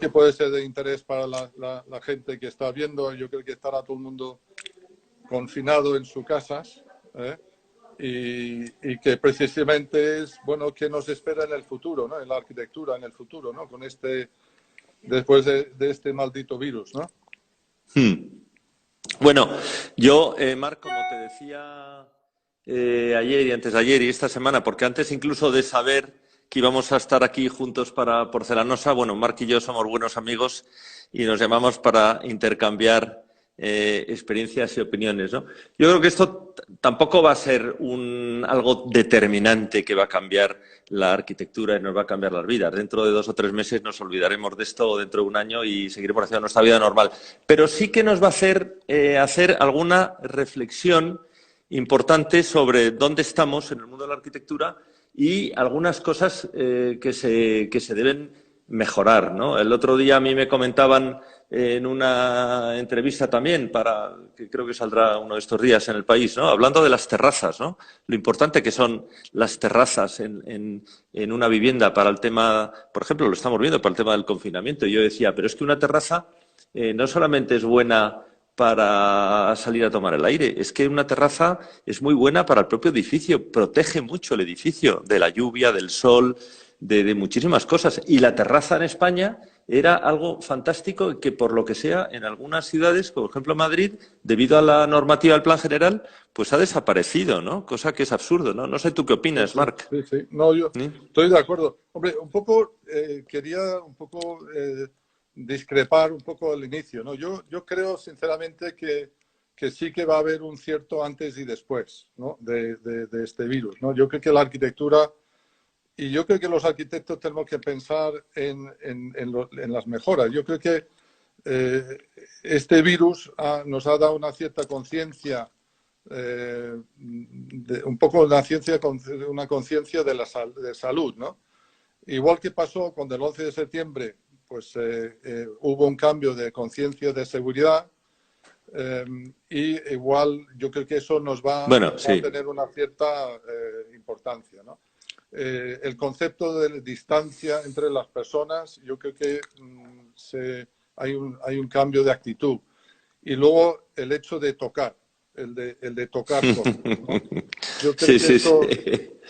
que puede ser de interés para la gente que está viendo. Yo creo que estará todo el mundo confinado en sus casas, ¿eh? Y que precisamente es, bueno, qué nos espera en el futuro, ¿no? En la arquitectura, en el futuro, ¿no? Con después de este maldito virus, ¿no? Bueno, yo, Marc, como te decía ayer y antes de ayer y esta semana, porque antes incluso de saber que íbamos a estar aquí juntos para Porcelanosa, bueno, Marc y yo somos buenos amigos y nos llamamos para intercambiar experiencias y opiniones, ¿no? Yo creo que esto tampoco va a ser algo determinante que va a cambiar la arquitectura y nos va a cambiar las vidas. Dentro de 2 o 3 meses nos olvidaremos de esto, o dentro de un año, y seguiremos haciendo nuestra vida normal. Pero sí que nos va a hacer alguna reflexión importante sobre dónde estamos en el mundo de la arquitectura y algunas cosas que se deben mejorar, ¿no? El otro día a mí me comentaban en una entrevista también, que creo que saldrá uno de estos días en El País, ¿no? Hablando de las terrazas, ¿no? Lo importante que son las terrazas en una vivienda para el tema, por ejemplo, lo estamos viendo para el tema del confinamiento. Y yo decía, pero es que una terraza no solamente es buena para salir a tomar el aire, es que una terraza es muy buena para el propio edificio, protege mucho el edificio de la lluvia, del sol, de muchísimas cosas. Y la terraza en España era algo fantástico que, por lo que sea, en algunas ciudades, como por ejemplo Madrid, debido a la normativa del Plan General, pues ha desaparecido, ¿no? Cosa que es absurdo, ¿no? No sé tú qué opinas, Marc. Sí, sí. No, yo ¿Sí? estoy de acuerdo. Hombre, un poco quería discrepar un poco al inicio, ¿no? Yo creo sinceramente que sí que va a haber un cierto antes y después, ¿no? de este virus, ¿no? Yo creo que la arquitectura, y yo creo que los arquitectos tenemos que pensar en las mejoras. Yo creo que este virus nos ha dado una cierta conciencia, un poco una conciencia de salud, ¿no? Igual que pasó cuando el 11 de septiembre, pues hubo un cambio de conciencia de seguridad, y igual yo creo que eso nos va Bueno, a sí. tener una cierta importancia, ¿no? El concepto de distancia entre las personas, yo creo que hay un cambio de actitud. Y luego el hecho de tocar, el de tocar cosas, ¿no? Yo creo Sí, que sí, sí. eso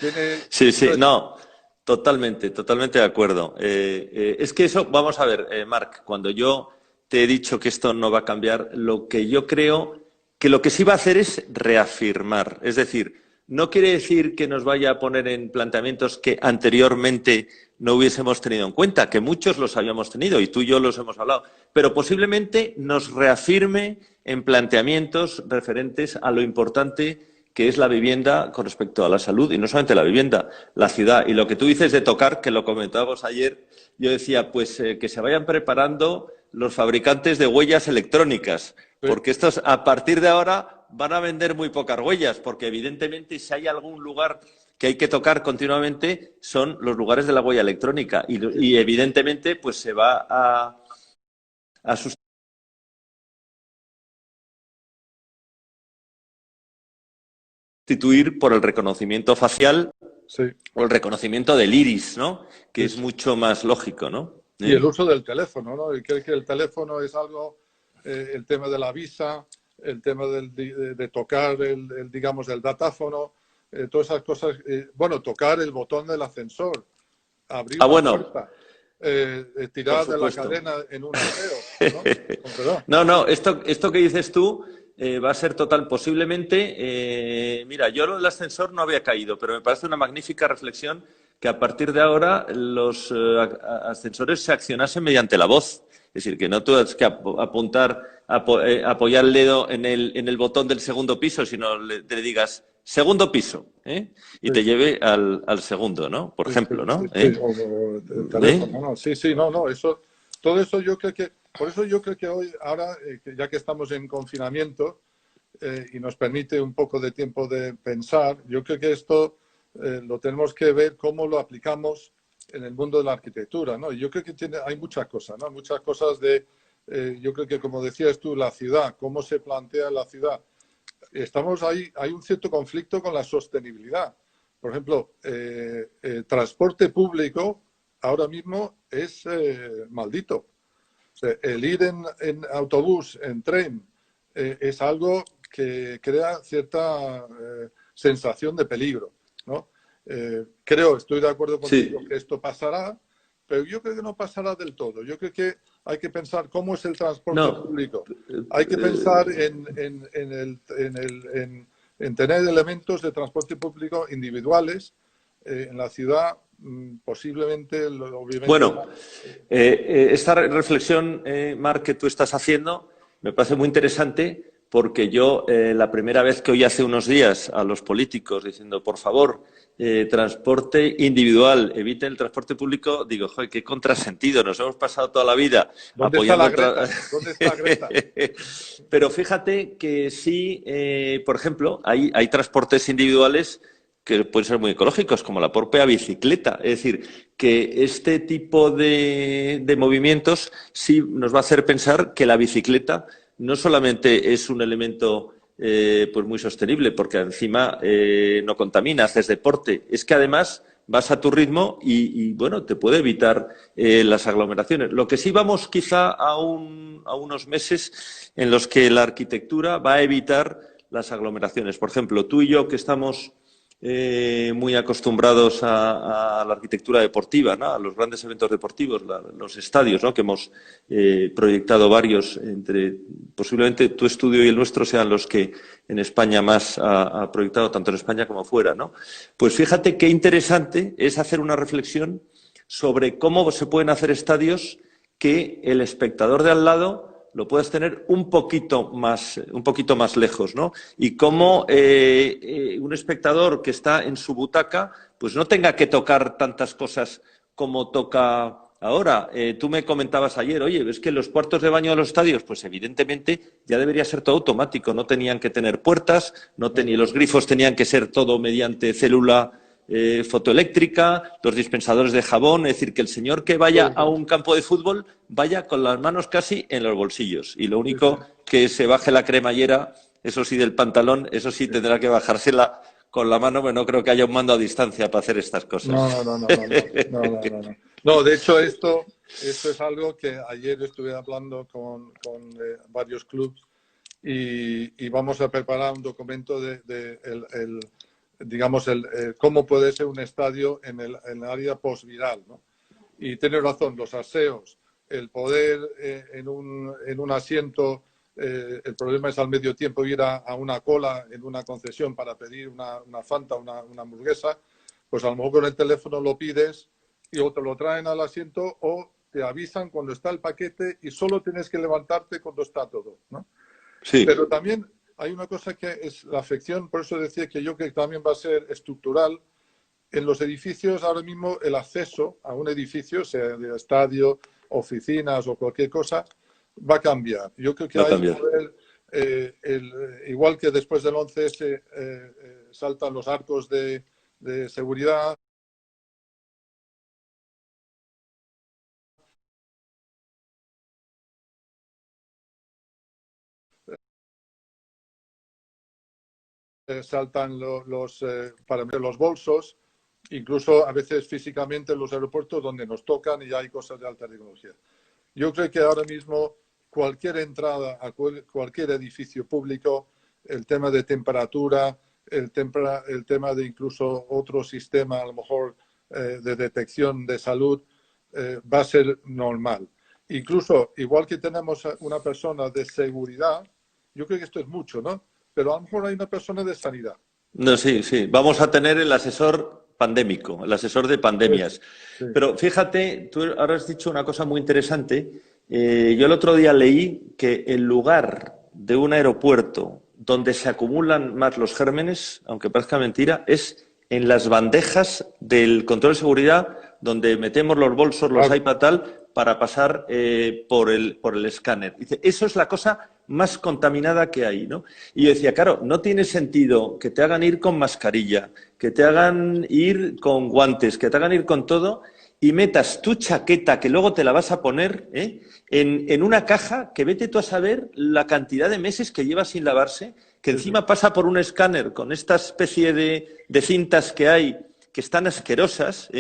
tiene... Sí, sí, no, totalmente, totalmente de acuerdo. Es que eso, vamos a ver, Marc, cuando yo te he dicho que esto no va a cambiar, lo que yo creo que lo que sí va a hacer es reafirmar. Es decir, no quiere decir que nos vaya a poner en planteamientos que anteriormente no hubiésemos tenido en cuenta, que muchos los habíamos tenido y tú y yo los hemos hablado, pero posiblemente nos reafirme en planteamientos referentes a lo importante que es la vivienda con respecto a la salud, y no solamente la vivienda, la ciudad. Y lo que tú dices de tocar, que lo comentábamos ayer, yo decía, pues que se vayan preparando los fabricantes de huellas electrónicas, porque estos a partir de ahora van a vender muy pocas huellas, porque evidentemente si hay algún lugar que hay que tocar continuamente son los lugares de la huella electrónica y evidentemente pues se va a sustituir por el reconocimiento facial, sí, o el reconocimiento del iris, ¿no? Que sí, es sí. mucho más lógico, ¿no? Y el uso del teléfono, ¿no? Y creo que el teléfono es algo, el tema de la visa, el tema de tocar digamos, el datáfono, todas esas cosas. Bueno, tocar el botón del ascensor, abrir una Bueno, puerta, por tirar de la supuesto. cadena en un aseo, ¿no? Con perdón. No, no, esto que dices tú va a ser total. Posiblemente, mira, yo lo del ascensor no había caído, pero me parece una magnífica reflexión que a partir de ahora los ascensores se accionasen mediante la voz. Es decir, que no tú tienes que apoyar el dedo en el botón del segundo piso, sino le digas segundo piso, ¿eh? Y Sí, te lleve al segundo, ¿no? Por sí, ejemplo, sí, ¿no? sí, o el ¿Eh? teléfono, ¿no? Sí, sí, no, no, eso, todo eso yo creo que, por eso yo creo que hoy, ahora, ya que estamos en confinamiento, y nos permite un poco de tiempo de pensar, yo creo que esto lo tenemos que ver cómo lo aplicamos en el mundo de la arquitectura, ¿no? Y yo creo que hay muchas cosas, ¿no? Muchas cosas yo creo que como decías tú, la ciudad, cómo se plantea la ciudad. Estamos ahí, hay un cierto conflicto con la sostenibilidad. Por ejemplo, transporte público ahora mismo es maldito. El ir en autobús, en tren, es algo que crea cierta sensación de peligro, ¿no? Estoy de acuerdo contigo que esto pasará, pero yo creo que no pasará del todo. Yo creo que hay que pensar cómo es el transporte público. Hay que pensar en tener elementos de transporte público individuales en la ciudad, posiblemente, obviamente. Bueno, esta reflexión, Marc, que tú estás haciendo me parece muy interesante, porque yo la primera vez que oí hace unos días a los políticos diciendo, por favor, transporte individual, eviten el transporte público, digo, joder, qué contrasentido, nos hemos pasado toda la vida apoyando... ¿Dónde está Greta? Pero fíjate que sí, por ejemplo, hay transportes individuales que pueden ser muy ecológicos, como la propia bicicleta. Es decir, que este tipo de movimientos sí nos va a hacer pensar que la bicicleta no solamente es un elemento pues muy sostenible, porque encima no contamina, haces deporte, es que además vas a tu ritmo y bueno, te puede evitar las aglomeraciones. Lo que sí vamos quizá a unos meses en los que la arquitectura va a evitar las aglomeraciones. Por ejemplo, tú y yo, que estamos muy acostumbrados a la arquitectura deportiva, ¿no? A los grandes eventos deportivos, los estadios, ¿no? Que hemos proyectado varios, posiblemente tu estudio y el nuestro sean los que en España más ha proyectado, tanto en España como fuera, ¿no? Pues fíjate qué interesante es hacer una reflexión sobre cómo se pueden hacer estadios que el espectador de al lado lo puedes tener un poquito más lejos, ¿no? Y cómo un espectador que está en su butaca pues no tenga que tocar tantas cosas como toca ahora. Tú me comentabas ayer, oye, ¿ves que los cuartos de baño de los estadios? Pues evidentemente ya debería ser todo automático, no tenían que tener puertas, los grifos tenían que ser todo mediante célula fotoeléctrica, los dispensadores de jabón, es decir, que el señor que vaya a un campo de fútbol vaya con las manos casi en los bolsillos y lo único que se baje la cremallera, eso sí, del pantalón, eso sí tendrá que bajársela con la mano, pero no creo que haya un mando a distancia para hacer estas cosas. No, de hecho esto es algo que ayer estuve hablando con varios clubes y vamos a preparar un documento de cómo puede ser un estadio en el área postviral, ¿no? Y tiene razón, los aseos, el poder en un asiento, el problema es al medio tiempo ir a una cola en una concesión para pedir una Fanta, una hamburguesa, pues a lo mejor con el teléfono lo pides y o te lo traen al asiento o te avisan cuando está el paquete y solo tienes que levantarte cuando está todo, ¿no? Sí. Pero también hay una cosa que es la afección, por eso decía que yo creo que también va a ser estructural. En los edificios, ahora mismo, el acceso a un edificio, sea de estadio, oficinas o cualquier cosa, va a cambiar. Yo creo que igual que después del 11S saltan los arcos de seguridad, saltan para meter los bolsos, incluso a veces físicamente en los aeropuertos donde nos tocan y hay cosas de alta tecnología. Yo creo que ahora mismo cualquier entrada a cualquier edificio público, el tema de temperatura, el tema de incluso otro sistema, a lo mejor de detección de salud, va a ser normal. Incluso, igual que tenemos una persona de seguridad, yo creo que esto es mucho, ¿no? Pero a lo mejor hay una persona de sanidad. No, sí. Vamos a tener el asesor pandémico, el asesor de pandemias. Sí. Pero fíjate, tú ahora has dicho una cosa muy interesante. Yo el otro día leí que el lugar de un aeropuerto donde se acumulan más los gérmenes, aunque parezca mentira, es en las bandejas del control de seguridad donde metemos los bolsos, los iPad tal, para pasar por el escáner. Dice, eso es la cosa más contaminada que hay, ¿no? Y yo decía, claro, no tiene sentido que te hagan ir con mascarilla, que te hagan ir con guantes, que te hagan ir con todo y metas tu chaqueta, que luego te la vas a poner, en una caja que vete tú a saber la cantidad de meses que lleva sin lavarse, que encima pasa por un escáner con esta especie de cintas que hay, que están asquerosas,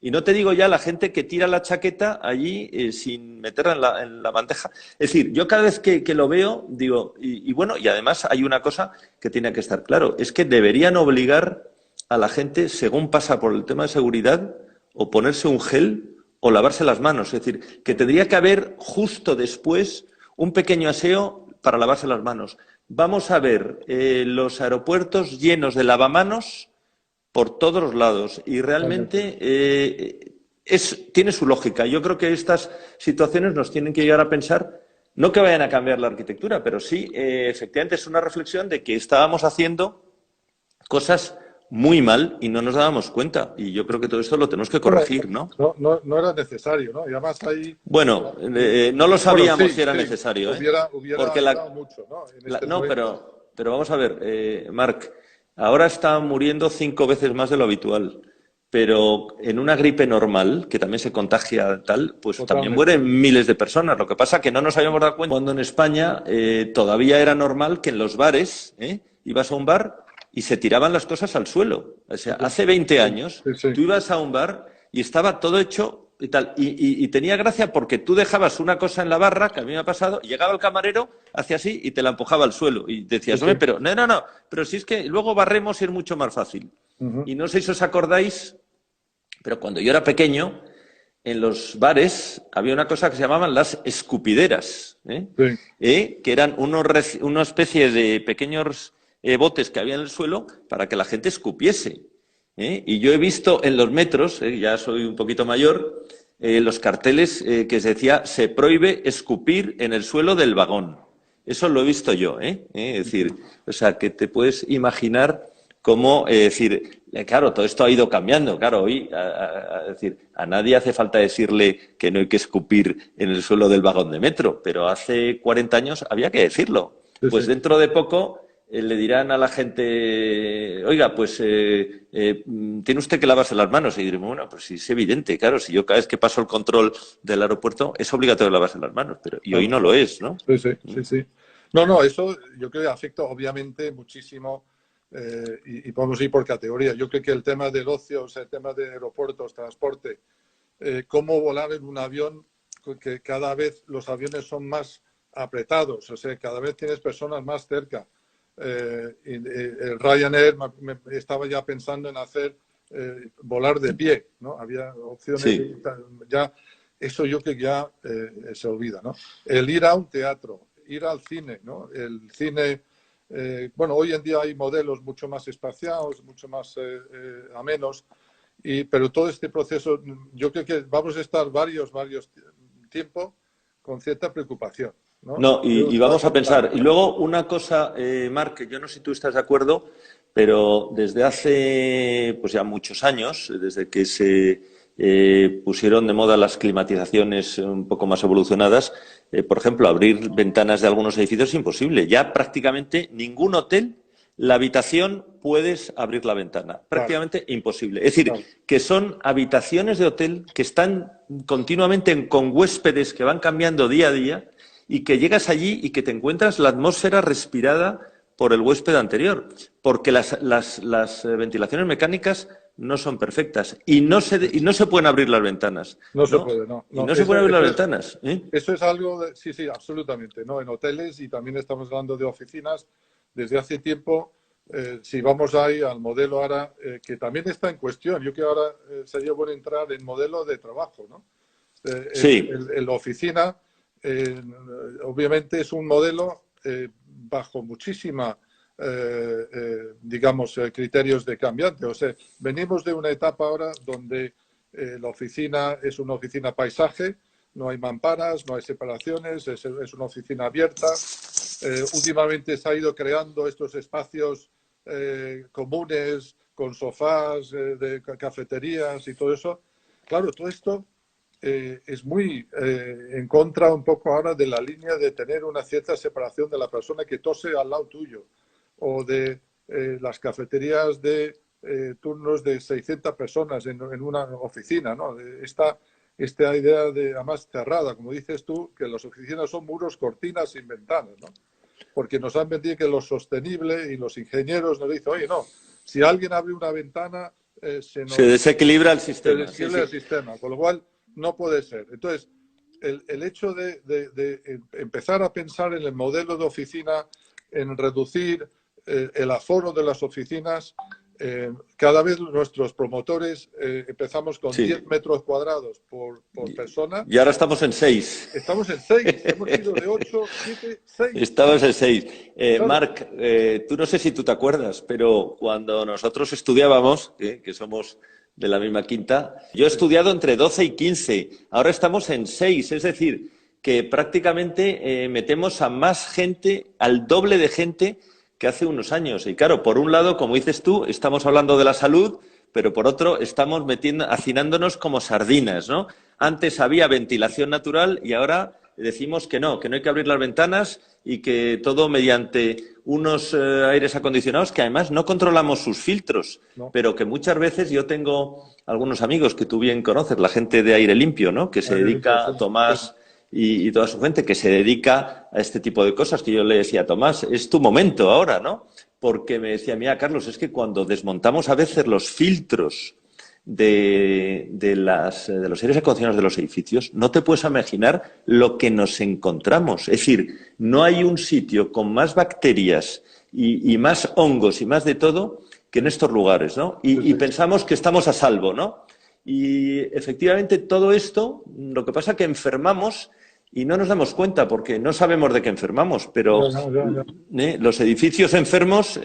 Y no te digo ya la gente que tira la chaqueta allí sin meterla en la bandeja. Es decir, yo cada vez que lo veo, digo, y bueno, y además hay una cosa que tiene que estar claro, es que deberían obligar a la gente, según pasa por el tema de seguridad, o ponerse un gel o lavarse las manos. Es decir, que tendría que haber justo después un pequeño aseo para lavarse las manos. Vamos a ver los aeropuertos llenos de lavamanos por todos los lados y realmente tiene su lógica. Yo creo que estas situaciones nos tienen que llevar a pensar, no que vayan a cambiar la arquitectura, pero sí, efectivamente, es una reflexión de que estábamos haciendo cosas muy mal y no nos dábamos cuenta. Y yo creo que todo esto lo tenemos que corregir, ¿no? No era necesario, ¿no? Y además ahí... Bueno, no lo sabíamos bueno, sí, si era sí, necesario, ¿eh? Hubiera Porque ayudado mucho, ¿no? En este no, momento. pero vamos a ver, Marc, ahora está muriendo 5 veces más de lo habitual. Pero en una gripe normal, que también se contagia tal, pues también Totalmente. mueren miles de personas. Lo que pasa es que no nos habíamos dado cuenta cuando en España todavía era normal que en los bares, ibas a un bar y se tiraban las cosas al suelo. O sea, hace 20 años Sí, sí. tú ibas a un bar y estaba todo hecho y tal. Y tenía gracia porque tú dejabas una cosa en la barra, que a mí me ha pasado, y llegaba el camarero, hacía así y te la empujaba al suelo. Y decías, Sí, hombre, sí. pero no, pero si es que luego barremos y es mucho más fácil. Ujú. Y no sé si os acordáis, pero cuando yo era pequeño, en los bares había una cosa que se llamaban las escupideras, Sí. que eran una especie de pequeños botes que había en el suelo para que la gente escupiese. Y yo he visto en los metros, ya soy un poquito mayor, los carteles que se decía se prohíbe escupir en el suelo del vagón. Eso lo he visto yo, Es decir, o sea, que te puedes imaginar cómo, decir, claro, todo esto ha ido cambiando. Claro, hoy, decir, a nadie hace falta decirle que no hay que escupir en el suelo del vagón de metro, pero hace 40 años había que decirlo. Sí, Pues sí. dentro de poco le dirán a la gente, oiga, pues tiene usted que lavarse las manos. Y diremos, bueno, pues sí, es evidente, claro, si yo cada vez que paso el control del aeropuerto es obligatorio lavarse las manos, pero y hoy Claro. no lo es, ¿no? Sí, sí, sí, sí. No, eso yo creo que afecta obviamente muchísimo y podemos ir por categoría. Yo creo que el tema del ocio, o sea, el tema de aeropuertos, transporte, cómo volar en un avión, que cada vez los aviones son más apretados, o sea, cada vez tienes personas más cerca. El Ryanair estaba ya pensando en hacer volar de pie, ¿no? Había opciones Sí, ya, eso yo creo que ya se olvida, ¿no? El ir a un teatro, ir al cine, ¿no? El cine, bueno, hoy en día hay modelos mucho más espaciados, mucho más amenos, pero todo este proceso, yo creo que vamos a estar varios tiempo con cierta preocupación, ¿no? no, y Va a vamos a ser un pensar. Y hándicap. luego una cosa, Marc, que yo no sé si tú estás de acuerdo, pero desde hace pues ya muchos años, desde que se pusieron de moda las climatizaciones un poco más evolucionadas, por ejemplo, abrir ventanas de algunos edificios es imposible. Ya prácticamente ningún hotel, la habitación puedes abrir la ventana. Claro, Prácticamente imposible. Es decir, claro. que son habitaciones de hotel que están continuamente con huéspedes que van cambiando día a día y que llegas allí y que te encuentras la atmósfera respirada por el huésped anterior, porque las ventilaciones mecánicas no son perfectas y no se pueden abrir las ventanas, No se ¿no? puede, no. Y No, no se pueden abrir las ventanas, ¿eh? eso es algo, sí, sí, absolutamente, ¿no? En hoteles y también estamos hablando de oficinas. Desde hace tiempo, si vamos ahí al modelo ahora, que también está en cuestión, yo creo que ahora sería bueno entrar en modelo de trabajo, ¿no? Sí, La oficina, eh, obviamente, es un modelo bajo muchísima, digamos, criterios de cambiante. O sea, venimos de una etapa ahora donde la oficina es una oficina paisaje, no hay mamparas, no hay separaciones, es una oficina abierta. Últimamente se ha ido creando estos espacios comunes con sofás, de cafeterías y todo eso. Claro, todo esto es muy en contra un poco ahora de la línea de tener una cierta separación de la persona que tose al lado tuyo o de las cafeterías de turnos de 600 personas en una oficina, ¿no? Esta idea de, además cerrada, como dices tú, que las oficinas son muros, cortinas sin ventanas, ¿no? Porque nos han vendido que lo sostenible y los ingenieros nos dicen, oye, no, si alguien abre una ventana se desequilibra el se sistema. desequilibra el sistema, con lo cual no puede ser. Entonces, el hecho de empezar a pensar en el modelo de oficina, en reducir el aforo de las oficinas, cada vez nuestros promotores empezamos con 10 metros cuadrados por persona. Y ahora estamos en 6. Estamos en 6. Hemos ido de 8, 7, 6. Estamos en 6. Claro. Marc, tú no sé si tú te acuerdas, pero cuando nosotros estudiábamos, que somos de la misma quinta, yo he estudiado entre 12 y 15. Ahora estamos en 6. Es decir, que prácticamente metemos a más gente, al doble de gente que hace unos años. Y claro, por un lado, como dices tú, estamos hablando de la salud, pero por otro estamos hacinándonos como sardinas, ¿no? Antes había ventilación natural y ahora decimos que no hay que abrir las ventanas y que todo mediante unos aires acondicionados que además no controlamos sus filtros, pero que muchas veces yo tengo algunos amigos que tú bien conoces, la gente de Aire Limpio, ¿no? Que se dedica a Tomás y toda su gente que se dedica a este tipo de cosas, que yo le decía a Tomás, es tu momento ahora, ¿no? Porque me decía, mira, Carlos, es que cuando desmontamos a veces los filtros de los aires acondicionados de los edificios, no te puedes imaginar lo que nos encontramos. Es decir, no hay un sitio con más bacterias y más hongos y más de todo que en estos lugares, ¿no? Y pensamos que estamos a salvo, ¿no? Y efectivamente todo esto, lo que pasa es que enfermamos y no nos damos cuenta porque no sabemos de qué enfermamos, pero los edificios enfermos,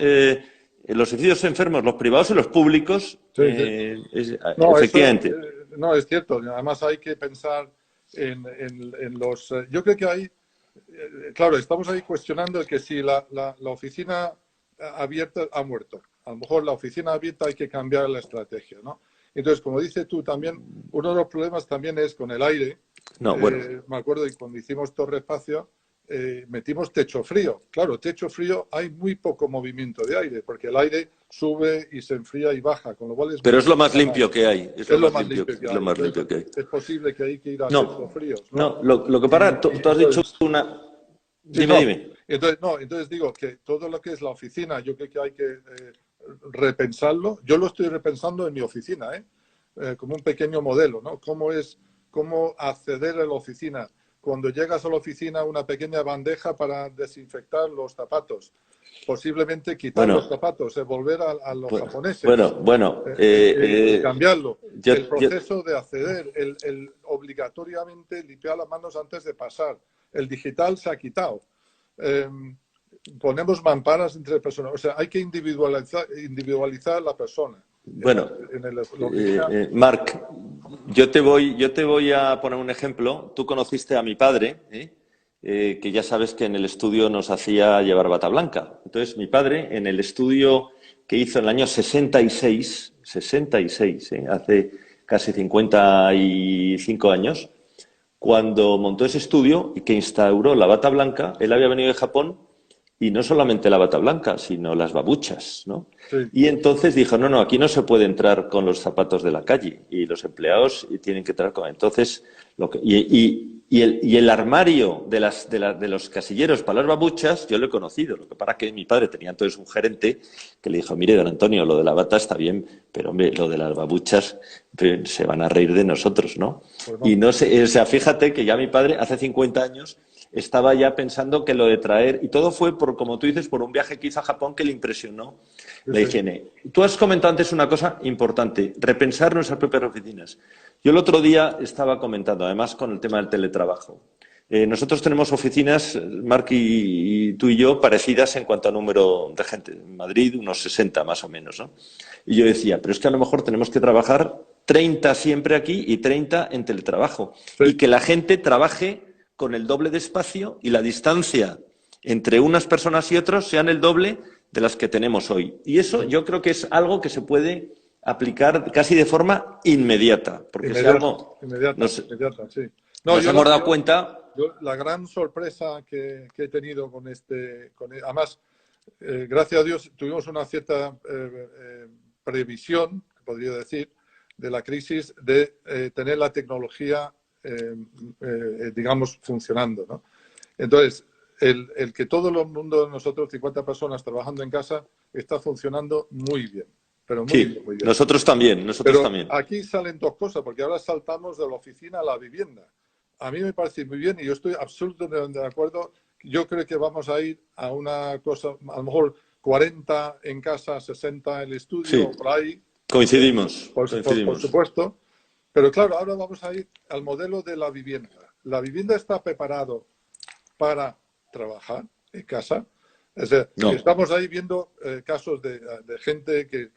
los privados y los públicos, efectivamente. No, es cierto. Además hay que pensar en los... yo creo que hay... claro, estamos ahí cuestionando que si la oficina abierta ha muerto. A lo mejor la oficina abierta hay que cambiar la estrategia, ¿no? Entonces, como dices tú, también uno de los problemas también es con el aire. Me acuerdo que cuando hicimos Torre Espacio metimos techo frío. Claro, techo frío hay muy poco movimiento de aire, porque el aire sube y se enfría y baja, con lo cual pero es lo más limpio que hay. Es lo más limpio que hay. Es posible que hay que ir a techos fríos, ¿no? Lo que para, tú has dicho una... Dime. Entonces digo que todo lo que es la oficina, yo creo que hay que repensarlo. Yo lo estoy repensando en mi oficina, como un pequeño modelo, ¿no? Cómo acceder a la oficina. Cuando llegas a la oficina, una pequeña bandeja para desinfectar los zapatos. Posiblemente quitar los zapatos, volver a los japoneses. Cambiarlo. El proceso de acceder, el obligatoriamente limpiar las manos antes de pasar. El digital se ha quitado. Ponemos mamparas entre personas. O sea, hay que individualizar la persona. Marc, yo te voy a poner un ejemplo. Tú conociste a mi padre, que ya sabes que en el estudio nos hacía llevar bata blanca. Entonces, mi padre, en el estudio que hizo en el año 66, hace casi 55 años, cuando montó ese estudio y que instauró la bata blanca, él había venido de Japón y no solamente la bata blanca, sino las babuchas, ¿no? Sí. Y entonces dijo, no, aquí no se puede entrar con los zapatos de la calle y los empleados tienen que entrar con... Entonces, el armario de los casilleros para las babuchas, yo lo he conocido. Lo que pasa es que mi padre tenía entonces un gerente que le dijo, mire, don Antonio, lo de la bata está bien, pero hombre, lo de las babuchas se van a reír de nosotros, ¿no? Pues no. Y no sé, o sea, fíjate que ya mi padre hace 50 años estaba ya pensando que lo de traer, y todo fue, como tú dices, por un viaje que hizo a Japón que le impresionó la higiene. Tú has comentado antes una cosa importante, repensar nuestras propias oficinas. Yo el otro día estaba comentando, además con el tema del teletrabajo. Nosotros tenemos oficinas, Marc y tú y yo, parecidas en cuanto a número de gente. En Madrid, unos 60 más o menos, ¿no? Y yo decía, pero es que a lo mejor tenemos que trabajar 30 siempre aquí y 30 en teletrabajo. Sí. Y que la gente trabaje con el doble de espacio y la distancia entre unas personas y otros sean el doble de las que tenemos hoy. Y eso yo creo que es algo que se puede aplicar casi de forma inmediata. Porque es algo... Inmediata, sí. Nos hemos dado cuenta... La gran sorpresa que he tenido con además, gracias a Dios, tuvimos una cierta previsión, podría decir, de la crisis de tener la tecnología digamos, funcionando, ¿no? Entonces, el que todo el mundo de nosotros, 50 personas trabajando en casa, está funcionando muy bien, pero muy Sí, bien, muy bien. nosotros también, nosotros Pero también. aquí salen dos cosas, porque ahora saltamos de la oficina a la vivienda. A mí me parece muy bien y yo estoy absolutamente de acuerdo. Yo creo que vamos a ir a una cosa, a lo mejor 40 en casa, 60 en el estudio, o Sí, por ahí, coincidimos, por coincidimos. supuesto. Pero claro, ahora vamos a ir al modelo de la vivienda. ¿La vivienda está preparado para trabajar en casa? Es decir, No, estamos ahí viendo casos de gente que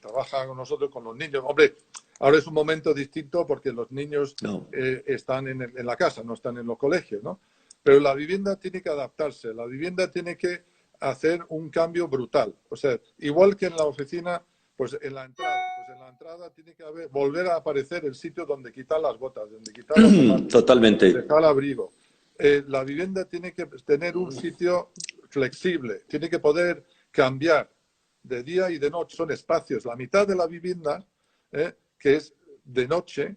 trabaja con nosotros, con los niños. Hombre, ahora es un momento distinto porque los niños no. están en la casa, no están en los colegios, ¿no? Pero la vivienda tiene que adaptarse, la vivienda tiene que hacer un cambio brutal. O sea, igual que en la oficina, pues en la entrada tiene que volver a aparecer el sitio donde quitar las botas, donde quitar los zapatos, Totalmente. dejar el abrigo. La vivienda tiene que tener un sitio flexible, tiene que poder cambiar de día y de noche. Son espacios. La mitad de la vivienda, que es de noche,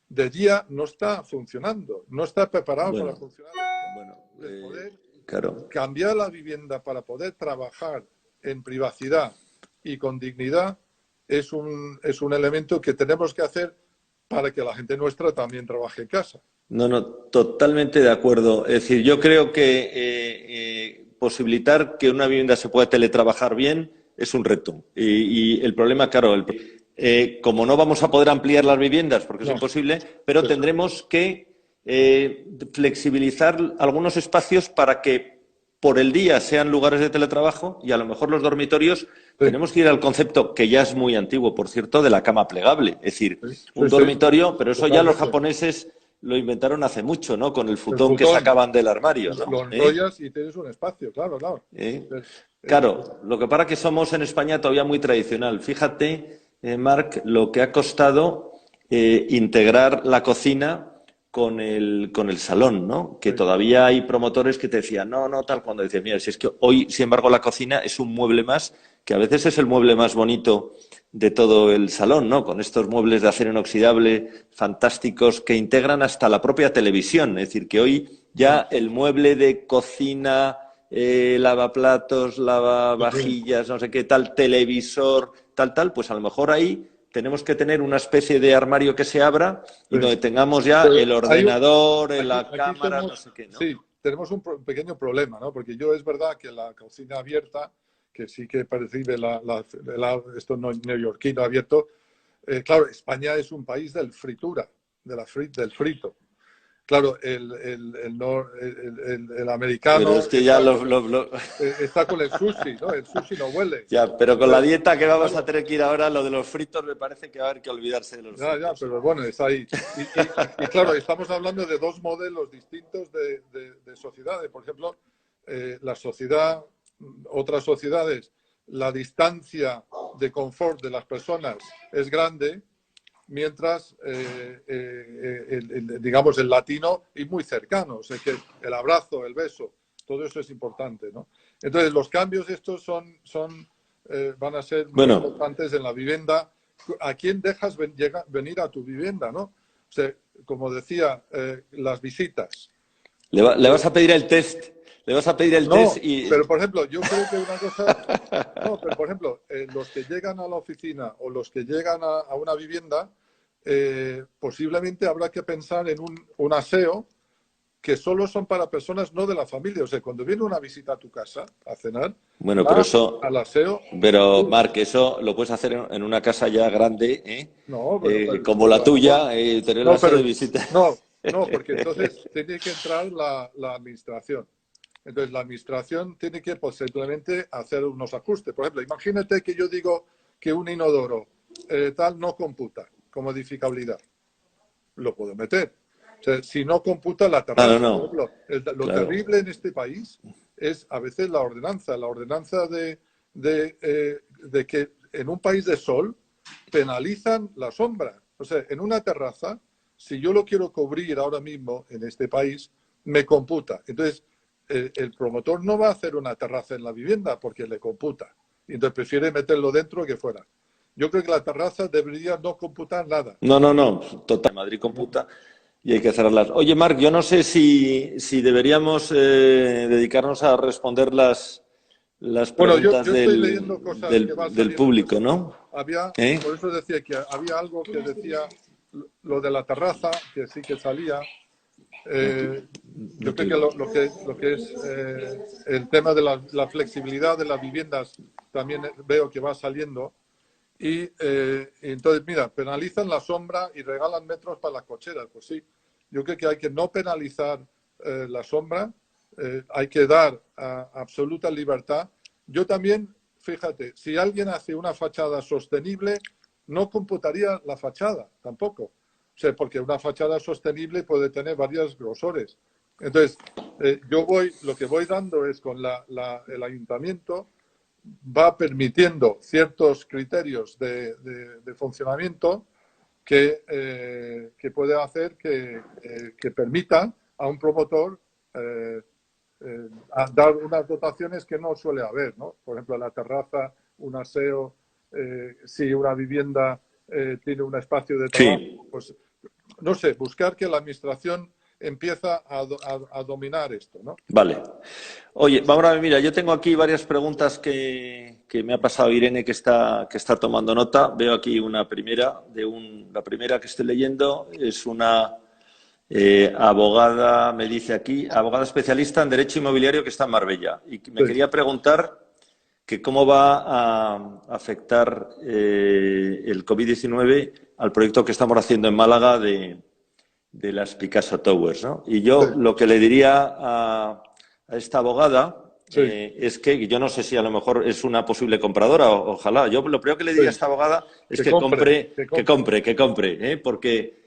de día no está funcionando, no está preparado para Bueno, funcionar de día. bueno, Entonces, poder claro. cambiar la vivienda para poder trabajar en privacidad y con dignidad es un elemento que tenemos que hacer para que la gente nuestra también trabaje en casa. No, no, totalmente de acuerdo. Es decir, yo creo que posibilitar que una vivienda se pueda teletrabajar bien es un reto. Y el problema, claro, como no vamos a poder ampliar las viviendas porque es No, imposible, pero eso. tendremos que flexibilizar algunos espacios para que por el día sean lugares de teletrabajo y a lo mejor los dormitorios Sí, tenemos que ir al concepto, que ya es muy antiguo, por cierto, de la cama plegable. Es decir, sí, un sí, sí, dormitorio, pero eso ya los totalmente. japoneses lo inventaron hace mucho, ¿no? Con el El futón que futón, sacaban del armario, ¿no? lo enrollas y tienes un espacio, claro, claro. Es- es- Claro, lo que pasa es que somos en España todavía muy tradicional. Fíjate, Marc, lo que ha costado integrar la cocina con el salón, ¿no? Que sí, todavía hay promotores que te decían, no, no, tal, cuando dices, mira, si es que hoy, sin embargo, la cocina es un mueble más, que a veces es el mueble más bonito de todo el salón, ¿no? Con estos muebles de acero inoxidable fantásticos que integran hasta la propia televisión. Es decir, que hoy sí, ya el mueble de cocina, lavaplatos, sí, sí. lavavajillas, no sé qué tal, televisor, tal, pues a lo mejor ahí tenemos que tener una especie de armario que se abra y Sí. donde tengamos ya Pero el ordenador, aquí, la aquí cámara, no tenemos, sé qué, ¿no? sí, tenemos un pequeño problema, ¿no? Porque yo es verdad que la cocina abierta, que sí que percibe esto neoyorquino abierto, claro, España es un país del fritura, del frito. Claro, el Pero americano es que ya lo... está con el sushi, ¿no? El sushi no huele. Ya, pero con la Entonces, dieta que vamos a claro, tener que ir ahora, lo de los fritos me parece que va a haber que olvidarse de los ya, fritos, ¿eh? pero bueno, está ahí. Y claro, estamos hablando de dos modelos distintos de sociedades. Por ejemplo, la sociedad, otras sociedades, la distancia de confort de las personas es grande, mientras, digamos, el latino es muy cercano. O sea, que el abrazo, el beso, todo eso es importante, ¿no? Entonces, los cambios estos van a ser muy Bueno, importantes en la vivienda. ¿A quién dejas venir a tu vivienda, no? O sea, como decía, las visitas. le Eh, vas a pedir el test, le vas a pedir el test no, y... pero por ejemplo, yo creo que una cosa. No, pero por ejemplo, los que llegan a la oficina o los que llegan a una vivienda, posiblemente habrá que pensar en un aseo que solo son para personas no de la familia. O sea, cuando viene una visita a tu casa a cenar, Bueno, pero va eso, al aseo. pero Marc, eso lo puedes hacer en una casa ya grande, ¿eh? No, bueno, Como la a lo mejor. tuya, tener la No, sede pero de visita. no, porque entonces tiene que entrar la administración. Entonces, la administración tiene que posiblemente hacer unos ajustes. Por ejemplo, imagínate que yo digo que un inodoro tal no computa como edificabilidad. Lo puedo meter. O sea, si no computa la No, no, terraza. Por no, ejemplo, lo claro. terrible en este país es a veces la ordenanza. La ordenanza de que en un país de sol penalizan la sombra. O sea, en una terraza, si yo lo quiero cubrir ahora mismo en este país, me computa. Entonces, el promotor no va a hacer una terraza en la vivienda porque le computa. Entonces prefiere meterlo dentro que fuera. Yo creo que la terraza debería no computar nada. No, no, no, total. Madrid computa y hay que cerrarlas. Oye, Marc, yo no sé si deberíamos dedicarnos a responder las Bueno, yo preguntas estoy leyendo cosas que van del saliendo. público, ¿no? Por eso decía que había algo que decía lo de la terraza, que sí que salía. Yo creo que lo que es el tema de la flexibilidad de las viviendas también veo que va saliendo. Y entonces, mira, penalizan la sombra y regalan metros para las cocheras. Pues sí, yo creo que hay que no penalizar la sombra, hay que dar absoluta libertad. Yo también, fíjate, si alguien hace una fachada sostenible, no computaría la fachada tampoco. O sea, porque una fachada sostenible puede tener varios grosores. Entonces, lo que voy dando es con el ayuntamiento va permitiendo ciertos criterios de funcionamiento que puede hacer que permita a un promotor a dar unas dotaciones que no suele haber, ¿no? Por ejemplo, la terraza, un aseo, si una vivienda tiene un espacio de trabajo, Sí. pues no sé, buscar que la administración empieza a dominar esto, ¿no? Vale. Oye, vamos a ver, mira, yo tengo aquí varias preguntas que me ha pasado Irene que está tomando nota. Veo aquí una primera, la primera que estoy leyendo es una abogada, me dice aquí, abogada especialista en Derecho Inmobiliario que está en Marbella. Y me Sí. quería preguntar que cómo va a afectar el COVID-19 al proyecto que estamos haciendo en Málaga de las Picasso Towers, ¿no? Y yo Sí. lo que le diría a esta abogada Sí. es que yo no sé si a lo mejor es una posible compradora, ojalá. Yo lo primero que le diría a Sí. esta abogada es Que que compre, compre, porque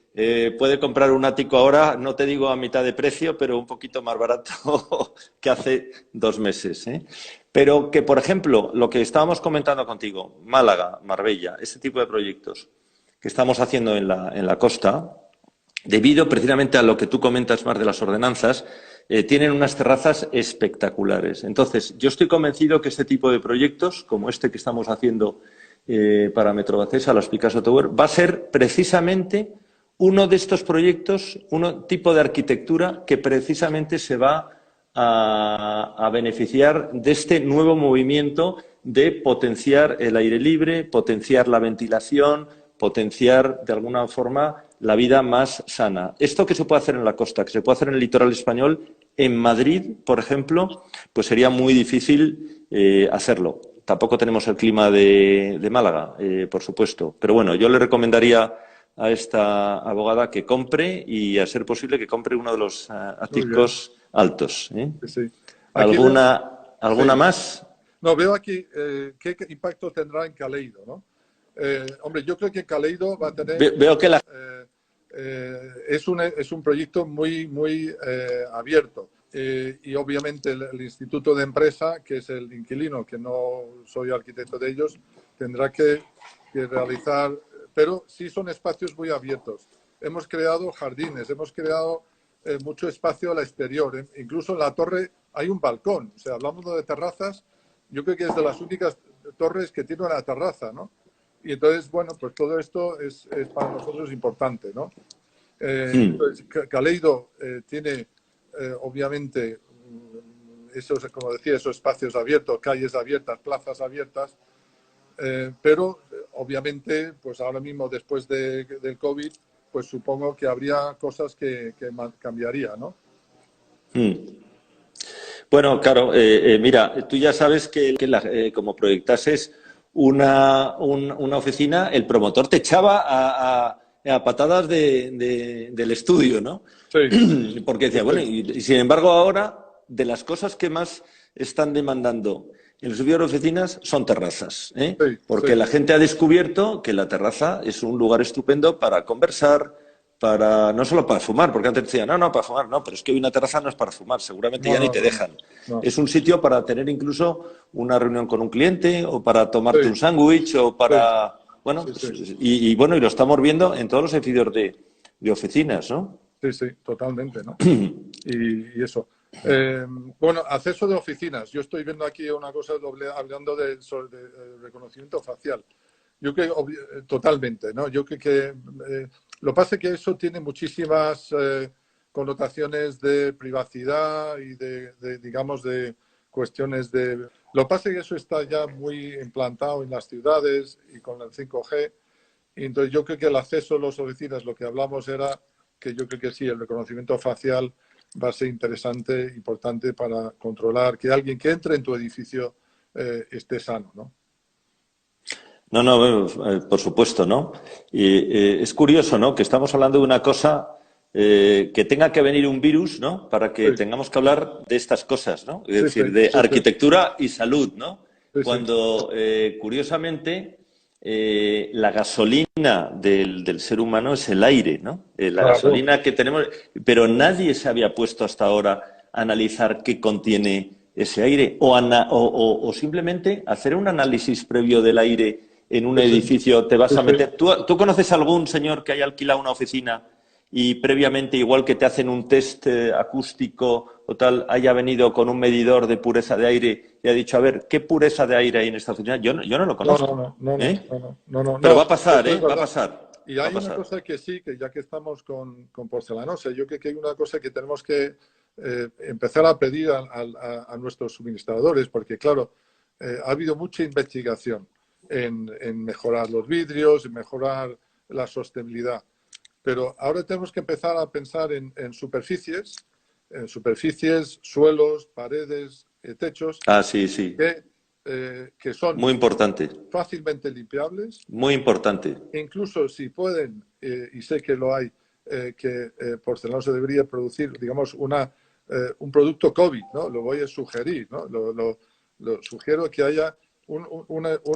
puede comprar un ático ahora, no te digo a mitad de precio, pero un poquito más barato que hace 2 meses, ¿eh? Pero que, por ejemplo, lo que estábamos comentando contigo, Málaga, Marbella, ese tipo de proyectos que estamos haciendo en la costa, debido precisamente a lo que tú comentas más de las ordenanzas, tienen unas terrazas espectaculares. Entonces, yo estoy convencido que este tipo de proyectos, como este que estamos haciendo para Metrobacesa, las Picasso Tower, va a ser precisamente uno de estos proyectos, un tipo de arquitectura que precisamente se va a beneficiar de este nuevo movimiento de potenciar el aire libre, potenciar la ventilación, potenciar de alguna forma la vida más sana. Esto que se puede hacer en la costa, que se puede hacer en el litoral español, en Madrid, por ejemplo, pues sería muy difícil hacerlo. Tampoco tenemos el clima de Málaga, por supuesto. Pero bueno, yo le recomendaría a esta abogada que compre y, a ser posible, que compre uno de los muy bien. áticos altos. Sí, sí. Aquí veo, ¿Alguna sí. más? No, veo aquí qué impacto tendrá en Caleido, ¿no? Hombre, yo creo que Caleido va a tener Veo que la... es un proyecto muy abierto. Y obviamente el Instituto de Empresa, que es el inquilino, que no soy arquitecto de ellos, tendrá que realizar, pero sí son espacios muy abiertos. Hemos creado jardines, hemos creado mucho espacio al exterior. Incluso en la torre hay un balcón. O sea, hablamos de terrazas, yo creo que es de las únicas torres que tiene una terraza, ¿no? Y entonces, bueno, pues todo esto es para nosotros importante, ¿no? Entonces, Caleido tiene, obviamente, esos, como decía, esos espacios abiertos, calles abiertas, plazas abiertas, pero obviamente, pues ahora mismo, después del COVID, pues supongo que habría cosas que cambiaría, ¿no? Bueno, claro, mira, tú ya sabes que como proyectases una oficina, el promotor te echaba a patadas del estudio, ¿no? Sí, Porque sí, decía, bueno, sí, y sin embargo ahora, de las cosas que más están demandando en los estudios de oficinas son terrazas, ¿eh? sí, Porque sí, la gente ha descubierto que la terraza es un lugar estupendo para conversar, no solo para fumar, porque antes decían, no, para fumar, no, pero es que hoy una terraza no es para fumar, seguramente no, ya ni no, te no, dejan. no, Es un sitio para tener incluso una reunión con un cliente o para tomarte un sí, sándwich o sí, para, bueno, sí, pues, sí. bueno, y lo estamos viendo en todos los edificios de oficinas, ¿no? Sí, sí, totalmente, ¿no? Y eso. Bueno, acceso de oficinas. Yo estoy viendo aquí una cosa doble, hablando de reconocimiento facial. Yo creo totalmente, ¿no? Yo creo que lo que pasa es que eso tiene muchísimas connotaciones de privacidad y digamos, cuestiones de... Lo que pasa es que eso está ya muy implantado en las ciudades y con el 5G. Y entonces yo creo que el acceso a las oficinas, lo que hablamos era que yo creo que sí, el reconocimiento facial va a ser interesante, importante para controlar que alguien que entre en tu edificio esté sano, ¿no? No, no, bueno, por supuesto, ¿no? Y es curioso, ¿no? Que estamos hablando de una cosa que tenga que venir un virus, ¿no? Para que Sí, tengamos que hablar de estas cosas, ¿no? Es sí, sí, decir, de sí, sí, arquitectura y salud, ¿no? sí, sí. Cuando, curiosamente, la gasolina del ser humano es el aire, ¿no? La Claro, gasolina que tenemos, pero nadie se había puesto hasta ahora a analizar qué contiene ese aire o simplemente hacer un análisis previo del aire en un sí, sí, edificio. Te vas sí, a sí. meter. ¿Tú conoces a algún señor que haya alquilado una oficina y previamente, igual que te hacen un test acústico o tal, haya venido con un medidor de pureza de aire y ha dicho, a ver, ¿qué pureza de aire hay en esta oficina? Yo no lo No, no, conozco. no, no, no, ¿Eh? no, no, no, no, Pero no, va a pasar, eso ¿eh? es Va a verdad. pasar. Y Va a hay una pasar. cosa que sí, que ya que estamos con porcelanosa, yo creo que hay una cosa que tenemos que empezar a pedir a nuestros suministradores, porque claro, ha habido mucha investigación en mejorar los vidrios, en mejorar la sostenibilidad, pero ahora tenemos que empezar a pensar en superficies, suelos, paredes, techos, Ah, sí, sí. que son Muy importante. fácilmente limpiables, Muy importante. incluso si pueden, y sé que lo hay, que Porcelanosa debería producir, digamos, un producto COVID, ¿no? Lo voy a sugerir, ¿no? Lo sugiero que haya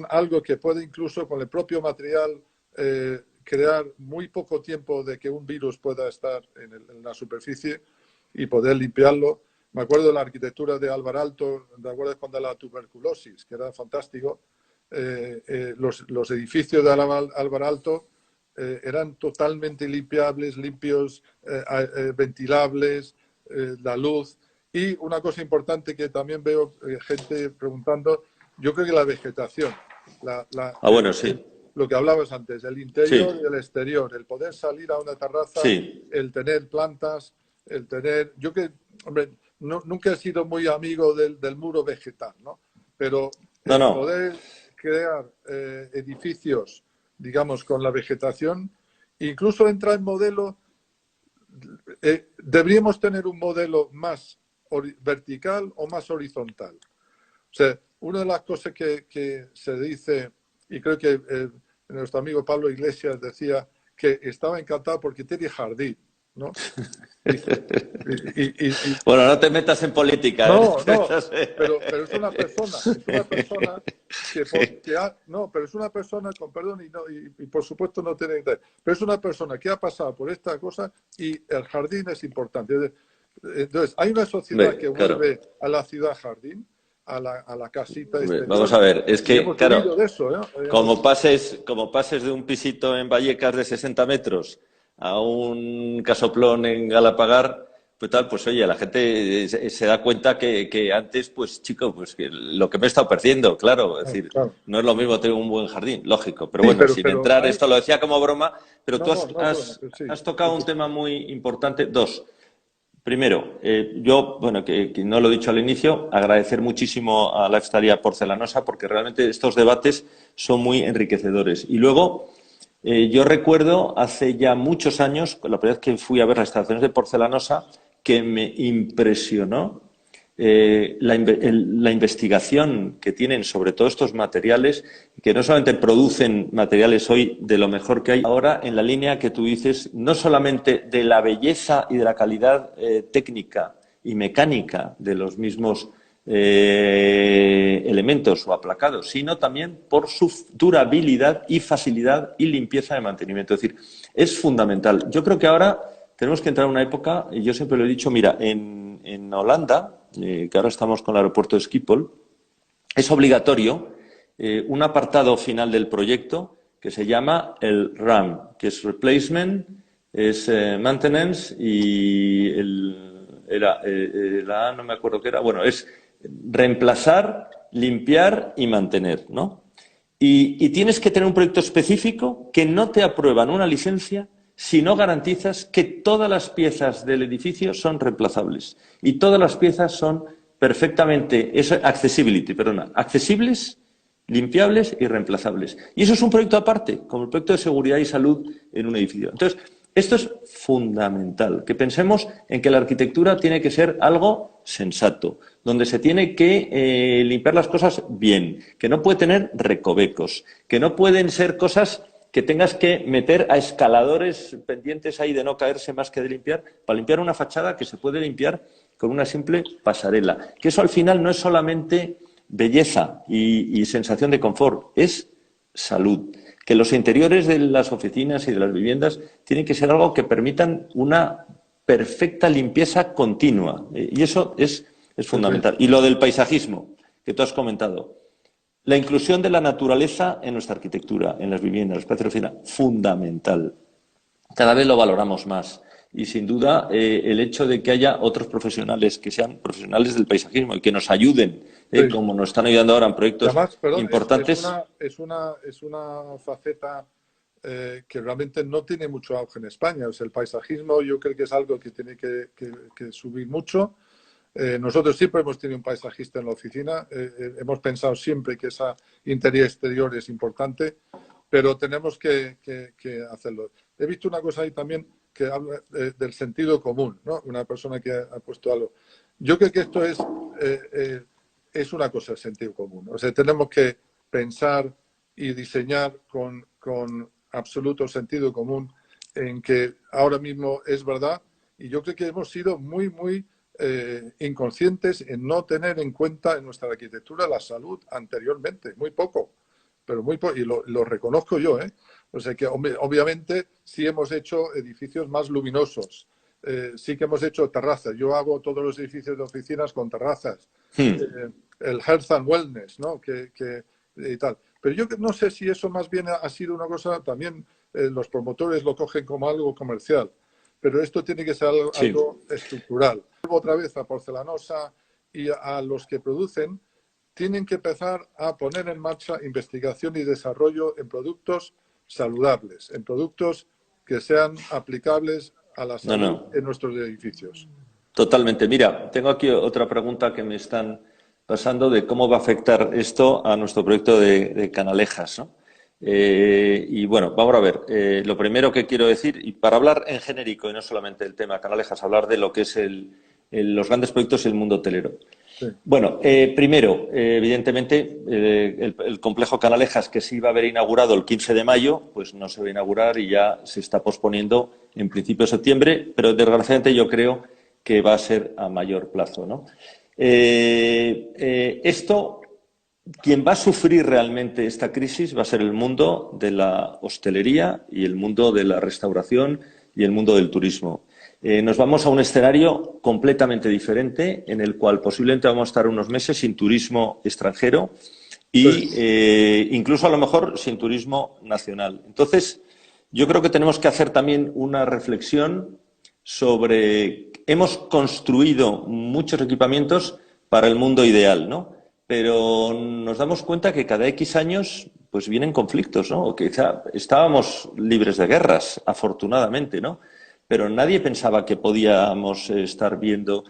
algo que puede incluso con el propio material crear muy poco tiempo de que un virus pueda estar en la superficie y poder limpiarlo. Me acuerdo de la arquitectura de Álvar Alto, ¿te acuerdas cuando la tuberculosis, que era fantástico? Los edificios de Álvar Alto eran totalmente limpiables, limpios, ventilables, la luz. Y una cosa importante que también veo gente preguntando, yo creo que la vegetación, Ah, bueno, sí. lo que hablabas antes, el interior y Sí, el exterior, el poder salir a una terraza, sí. el tener plantas, el tener... Yo que, hombre, nunca he sido muy amigo del muro vegetal, ¿no? Pero No, el no. poder crear edificios, digamos, con la vegetación, incluso entra en modelo, deberíamos tener un modelo más vertical o más horizontal. O sea, una de las cosas que se dice, y creo que nuestro amigo Pablo Iglesias decía que estaba encantado porque tiene jardín, ¿no? Dice, Bueno, no te metas en política, ¿eh? No no, te no, metas pero es una persona no, pero es una persona con perdón y por supuesto no tiene interés, pero es una persona que ha pasado por esta cosa y el jardín es importante. Entonces, hay una sociedad que Claro. vuelve a la ciudad jardín, a la casita Vamos exterior, a ver, es y que, hemos huido claro, de eso, ¿eh? como pases de un pisito en Vallecas de 60 metros a un casoplón en Galapagar, pues tal, pues oye, la gente se da cuenta que antes, pues chico, pues que lo que me he estado perdiendo, claro, es decir, Claro. no es lo mismo tener un buen jardín, lógico, pero Sí, bueno, pero, sin entrar, hay... esto lo decía como broma, pero No, tú no, no es broma, pero sí. has tocado un tema muy importante. Dos. Primero, yo, bueno, que no lo he dicho al inicio, agradecer muchísimo a la Lifestyle Porcelanosa porque realmente estos debates son muy enriquecedores. Y luego, yo recuerdo hace ya muchos años, la primera vez que fui a ver las instalaciones de Porcelanosa, que me impresionó la investigación que tienen sobre todos estos materiales, que no solamente producen materiales hoy de lo mejor que hay ahora, en la línea que tú dices, no solamente de la belleza y de la calidad técnica y mecánica de los mismos elementos o aplacados, sino también por su durabilidad y facilidad y limpieza de mantenimiento. Es decir, es fundamental. Yo creo que ahora tenemos que entrar en una época, y yo siempre lo he dicho, mira, en Holanda, que ahora estamos con el aeropuerto de Schiphol, es obligatorio un apartado final del proyecto que se llama el RAM, que es Replacement, es Maintenance y no me acuerdo qué era, bueno, es reemplazar, limpiar y mantener, ¿no? Y tienes que tener un proyecto específico que no te aprueban una licencia si no garantizas que todas las piezas del edificio son reemplazables y todas las piezas son perfectamente, eso, accessibility, perdona, accesibles, limpiables y reemplazables. Y eso es un proyecto aparte, como el proyecto de seguridad y salud en un edificio. Entonces, esto es fundamental, que pensemos en que la arquitectura tiene que ser algo sensato, donde se tiene que limpiar las cosas bien, que no puede tener recovecos, que no pueden ser cosas que tengas que meter a escaladores pendientes ahí de no caerse más que de limpiar, para limpiar una fachada que se puede limpiar con una simple pasarela. Que eso al final no es solamente belleza y sensación de confort, es salud. Que los interiores de las oficinas y de las viviendas tienen que ser algo que permitan una perfecta limpieza continua. Y eso es fundamental. Y lo del paisajismo, que tú has comentado. La inclusión de la naturaleza en nuestra arquitectura, en las viviendas, en los espacios de oficina, fundamental. Cada vez lo valoramos más. Y sin duda el hecho de que haya otros profesionales que sean profesionales del paisajismo y que nos ayuden, Sí. como nos están ayudando ahora en proyectos Además, perdón, importantes. es una faceta que realmente no tiene mucho auge en España. O sea, el paisajismo yo creo que es algo que tiene que subir mucho. Nosotros siempre hemos tenido un paisajista en la oficina. Hemos pensado siempre que esa interior exterior es importante, pero tenemos que hacerlo. He visto una cosa ahí también que habla del sentido común, ¿no? Una persona que ha puesto algo. Yo creo que esto es una cosa, el sentido común. O sea, tenemos que pensar y diseñar con absoluto sentido común en que ahora mismo es verdad, y yo creo que hemos sido muy inconscientes en no tener en cuenta en nuestra arquitectura la salud anteriormente, muy poco, pero muy poco, y lo reconozco yo, ¿eh? O sea que obviamente sí hemos hecho edificios más luminosos, sí que hemos hecho terrazas. Yo hago todos los edificios de oficinas con terrazas. El health and wellness, ¿no? Y tal. Pero yo no sé si eso más bien ha sido una cosa, también los promotores lo cogen como algo comercial, pero esto tiene que ser algo estructural. Otra vez a Porcelanosa y a los que producen, tienen que empezar a poner en marcha investigación y desarrollo en productos saludables, en productos que sean aplicables a la salud en nuestros edificios. Totalmente. Mira, tengo aquí otra pregunta que me están pasando de cómo va a afectar esto a nuestro proyecto de Canalejas, ¿no? Y bueno, vamos a ver. Lo primero que quiero decir, y para hablar en genérico y no solamente del tema Canalejas, hablar de lo que es los grandes proyectos y el mundo hotelero. Sí. Bueno, primero, evidentemente, el complejo Canalejas, que se iba a haber inaugurado el 15 de mayo, pues no se va a inaugurar y ya se está posponiendo en principio de septiembre, pero desgraciadamente yo creo que va a ser a mayor plazo, ¿no? Esto, quien va a sufrir realmente esta crisis va a ser el mundo de la hostelería y el mundo de la restauración y el mundo del turismo. Nos vamos a un escenario completamente diferente en el cual posiblemente vamos a estar unos meses sin turismo extranjero y incluso a lo mejor sin turismo nacional. Entonces, yo creo que tenemos que hacer también una reflexión sobre... Hemos construido muchos equipamientos para el mundo ideal, ¿no? Pero nos damos cuenta que cada X años pues vienen conflictos, ¿no? O quizá estábamos libres de guerras, afortunadamente, ¿no? Pero nadie pensaba que podíamos estar viviendo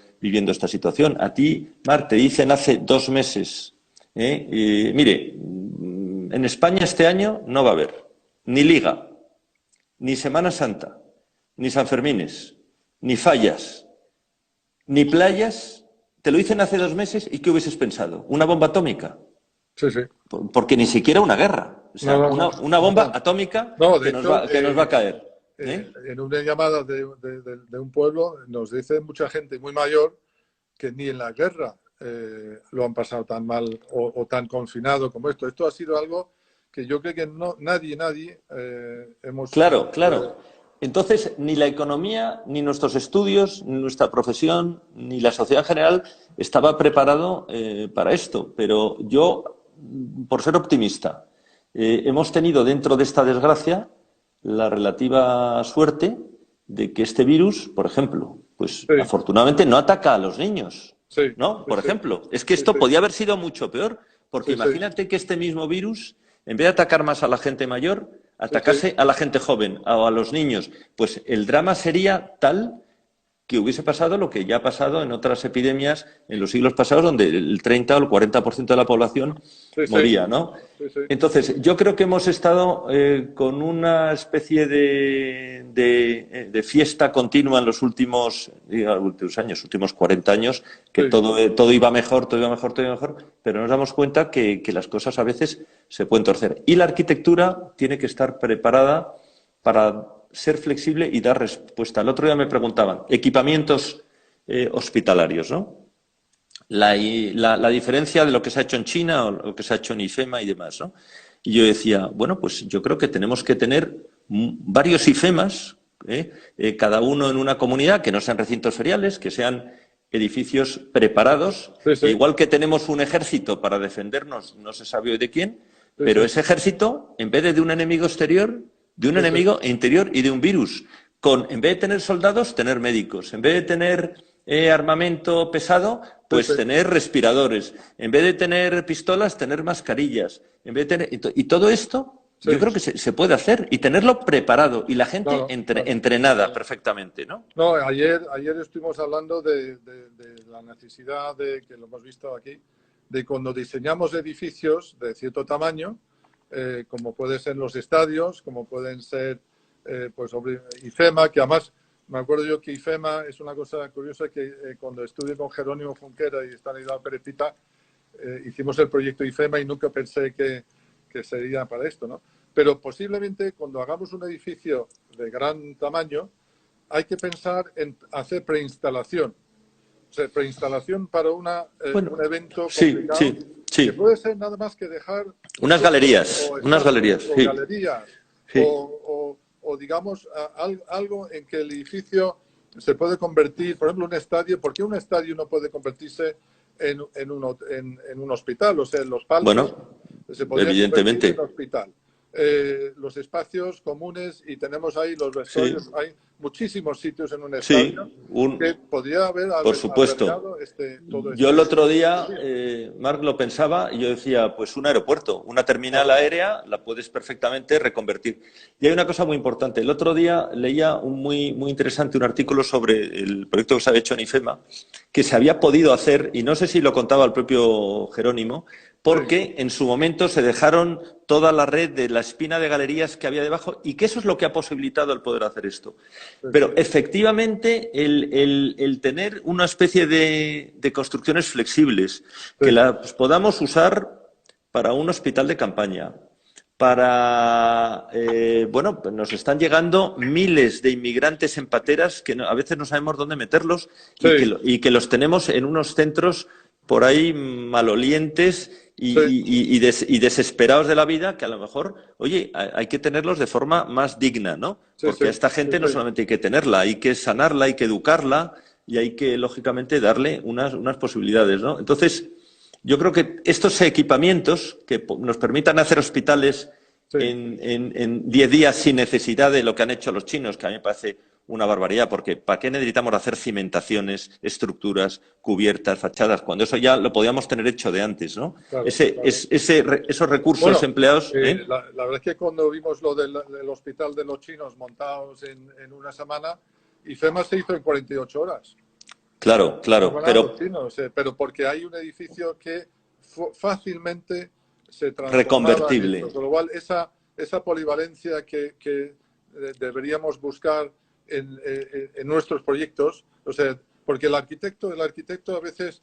esta situación. A ti, Mar, te dicen hace 2 meses, mire, en España este año no va a haber ni Liga, ni Semana Santa, ni Sanfermines, ni fallas, ni playas. Te lo dicen hace 2 meses y ¿qué hubieses pensado? ¿Una bomba atómica? Sí, sí. Porque ni siquiera una guerra. O sea, una bomba atómica que nos va a caer. En una llamada de un pueblo nos dice mucha gente muy mayor que ni en la guerra lo han pasado tan mal o tan confinado como esto. Esto ha sido algo que yo creo que nadie hemos... Claro. Entonces, ni la economía, ni nuestros estudios, ni nuestra profesión, ni la sociedad en general estaba preparado para esto. Pero yo, por ser optimista, hemos tenido dentro de esta desgracia la relativa suerte de que este virus, por ejemplo, pues afortunadamente no ataca a los niños, ¿no? Por ejemplo, es que esto podía haber sido mucho peor, porque imagínate que este mismo virus, en vez de atacar más a la gente mayor, atacase a la gente joven o a los niños. Pues el drama sería tal que hubiese pasado lo que ya ha pasado en otras epidemias en los siglos pasados, donde el 30 o el 40% de la población moría, ¿no? Sí, sí. Entonces, yo creo que hemos estado con una especie de fiesta continua en los últimos años, últimos 40 años, que todo iba mejor, todo iba mejor, todo iba mejor, pero nos damos cuenta que las cosas a veces se pueden torcer. Y la arquitectura tiene que estar preparada para ser flexible y dar respuesta. El otro día me preguntaban, equipamientos hospitalarios, ¿no? La diferencia de lo que se ha hecho en China o lo que se ha hecho en IFEMA y demás, ¿no? Y yo decía, bueno, pues yo creo que tenemos que tener varios IFEMAs, cada uno en una comunidad, que no sean recintos feriales, que sean edificios preparados. Igual que tenemos un ejército para defendernos, no se sabe hoy de quién, pero ese ejército, en vez de un enemigo exterior, de un enemigo interior y de un virus, en vez de tener soldados, tener médicos, en vez de tener armamento pesado, pues tener respiradores, en vez de tener pistolas, tener mascarillas, en vez de tener... Y todo esto yo creo que se puede hacer y tenerlo preparado y la gente entrenada perfectamente, ¿no? No, ayer estuvimos hablando de la necesidad que lo hemos visto aquí, de cuando diseñamos edificios de cierto tamaño, como pueden ser los estadios, como pueden ser pues IFEMA, que además me acuerdo yo que IFEMA es una cosa curiosa que cuando estuve con Jerónimo Junquera y Estanislao Perepita, hicimos el proyecto IFEMA y nunca pensé que sería para esto, ¿no? Pero posiblemente cuando hagamos un edificio de gran tamaño, hay que pensar en hacer preinstalación. O sea, preinstalación para un evento complicado. Que puede ser nada más que dejar... Unas galerías. O digamos, algo en que el edificio se puede convertir, por ejemplo, un estadio. ¿Por qué un estadio no puede convertirse en un hospital? O sea, los palcos se podrían evidentemente convertir en hospital. Los espacios comunes, y tenemos ahí los vestuarios, hay muchísimos sitios en un estadio que podría haber por supuesto. todo yo el otro día, Marc, lo pensaba y yo decía, pues un aeropuerto, una terminal aérea la puedes perfectamente reconvertir. Y hay una cosa muy importante. El otro día leía muy interesante un artículo sobre el proyecto que se había hecho en IFEMA, que se había podido hacer, y no sé si lo contaba el propio Jerónimo, porque en su momento se dejaron toda la red de la espina de galerías que había debajo y que eso es lo que ha posibilitado el poder hacer esto. Pero efectivamente el tener una especie de construcciones flexibles que las podamos usar para un hospital de campaña, para... bueno, pues nos están llegando miles de inmigrantes en pateras que a veces no sabemos dónde meterlos y que los tenemos en unos centros por ahí malolientes y desesperados de la vida, que a lo mejor, oye, hay que tenerlos de forma más digna, ¿no? Porque a esta gente no solamente hay que tenerla, hay que sanarla, hay que educarla y hay que, lógicamente, darle unas posibilidades, ¿no? Entonces, yo creo que estos equipamientos que nos permitan hacer hospitales en 10 días sin necesidad de lo que han hecho los chinos, que a mí me parece una barbaridad, porque ¿para qué necesitamos hacer cimentaciones, estructuras, cubiertas, fachadas, cuando eso ya lo podíamos tener hecho de antes, ¿no? Claro, esos recursos empleados... La verdad es que cuando vimos lo del hospital de los chinos montados en una semana, IFEMA se hizo en 48 horas. Claro, pero porque hay un edificio que fácilmente se reconvertible. Con lo cual, esa polivalencia que deberíamos buscar en nuestros proyectos, o sea, porque el arquitecto a veces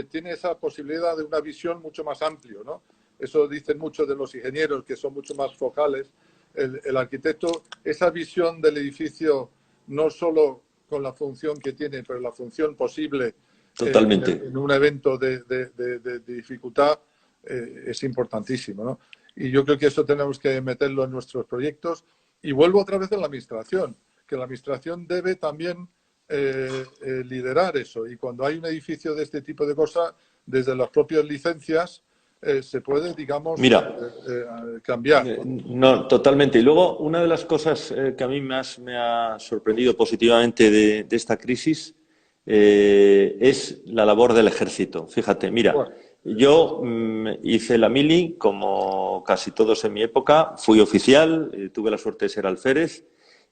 tiene esa posibilidad de una visión mucho más amplia, ¿no? Eso dicen muchos de los ingenieros, que son mucho más focales. El arquitecto, esa visión del edificio, no solo con la función que tiene, pero la función posible en un evento de dificultad, es importantísimo, ¿no? Y yo creo que eso tenemos que meterlo en nuestros proyectos. Y vuelvo otra vez a la administración, que la administración debe también liderar eso. Y cuando hay un edificio de este tipo de cosas, desde las propias licencias, se puede, digamos, cambiar. No, totalmente. Y luego, una de las cosas que a mí más me ha sorprendido positivamente de esta crisis es la labor del ejército. Fíjate, mira, yo hice la mili, como casi todos en mi época, fui oficial, tuve la suerte de ser alférez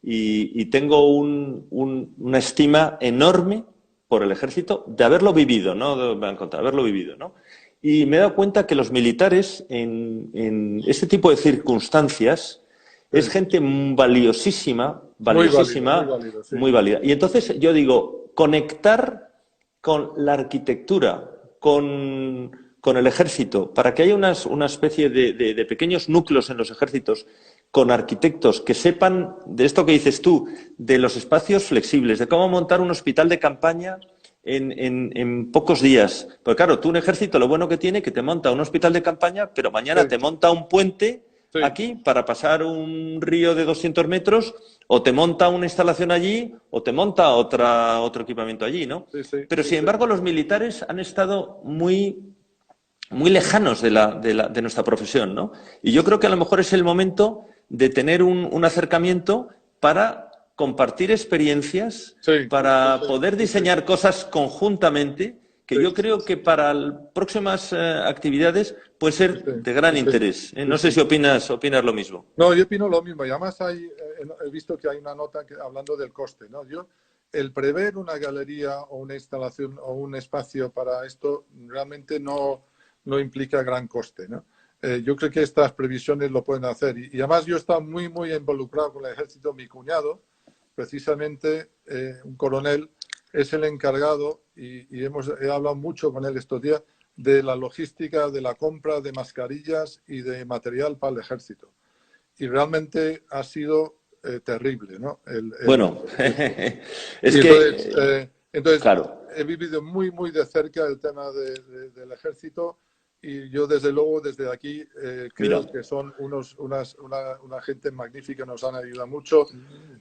y tengo una estima enorme por el ejército de haberlo vivido, no me han contado, haberlo vivido, ¿no? Y me he dado cuenta que los militares en este tipo de circunstancias es gente valiosísima, Muy válido, sí. muy válida. Y entonces yo digo, conectar con la arquitectura, con el ejército, para que haya una especie de pequeños núcleos en los ejércitos con arquitectos que sepan de esto que dices tú, de los espacios flexibles, de cómo montar un hospital de campaña en pocos días. Porque claro, tú un ejército lo bueno que tiene que te monta un hospital de campaña, pero mañana te monta un puente aquí para pasar un río de 200 metros, o te monta una instalación allí, o te monta otro equipamiento allí, ¿no? Pero sin embargo los militares han estado muy lejanos de nuestra profesión, ¿no? Y yo creo que a lo mejor es el momento de tener un acercamiento para compartir experiencias, para poder diseñar cosas conjuntamente, que yo creo que para próximas actividades puede ser de gran interés. No sé si opinas lo mismo. No, yo opino lo mismo. Y además he visto que hay una nota hablando del coste, ¿no? El prever una galería o una instalación o un espacio para esto realmente no implica gran coste, ¿no? Yo creo que estas previsiones lo pueden hacer. Y además yo he estado muy involucrado con el ejército. Mi cuñado, precisamente, un coronel, es el encargado, y he hablado mucho con él estos días, de la logística, de la compra de mascarillas y de material para el ejército. Y realmente ha sido terrible, ¿no? Bueno, entonces claro. he vivido muy de cerca el tema del ejército, y yo desde luego desde aquí creo que son una gente magnífica, nos han ayudado mucho,